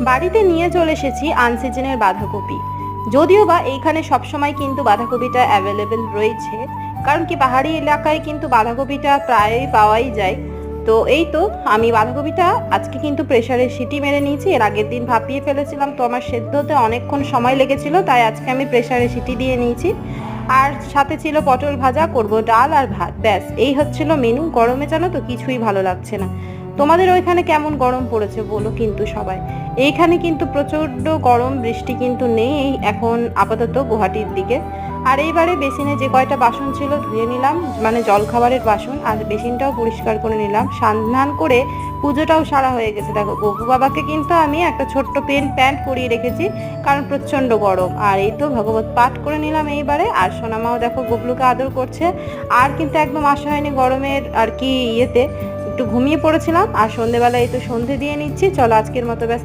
বাড়িতে নিয়ে চলে এসেছি আনসিজনের বাঁধাকপি। যদিও বা এইখানে সবসময় কিন্তু বাঁধাকপিটা অ্যাভেলেবেল রয়েছে, কারণ কি পাহাড়ি এলাকায় কিন্তু বাঁধাকপিটা প্রায়ই পাওয়াই যায়। তো এই তো আমি বাঁধাকপিটা আজকে কিন্তু প্রেসারে সিটি মেরে নিয়েছি। এর আগের দিন ভাপিয়ে ফেলেছিলাম, তো আমার সেদ্ধ হতে অনেকক্ষণ সময় লেগেছিল, তাই আজকে আমি প্রেসারে সিটি দিয়ে নিয়েছি। আর সাথে ছিল পটল ভাজা, করব ডাল আর ভাত, ব্যাস এই হচ্ছিল মেনু। গরমে জানো তো কিছুই ভালো লাগছে না। তোমাদের ওইখানে কেমন গরম পড়েছে বলো কিন্তু সবাই। এইখানে কিন্তু প্রচন্ড গরম, বৃষ্টি কিন্তু নেই এখন আপাতত গুয়াহাটির দিকে। আর এইবারে বেসিনে যে কয়টা বাসন ছিল ধুয়ে নিলাম, মানে জলখাবারের বাসন, আর বেসিনটাও পরিষ্কার করে নিলাম। স্নান করে পুজোটাও সারা হয়ে গেছে। দেখো গপু বাবাকে কিন্তু আমি একটা ছোট্ট প্যান্ট পরিয়ে রেখেছি, কারণ প্রচন্ড গরম। আর এই তো ভগবত পাঠ করে নিলাম এইবারে। আর সোনামাও দেখো গবলুকে আদর করছে। আর কিন্তু একদম আসা হয়নি গরমের আর কি ইয়েতে, একটু ঘুমিয়ে পড়েছিলাম। আর সন্ধেবেলা এই তো সন্ধে দিয়ে নিচ্ছি। চলো আজকের মতো ব্যাস।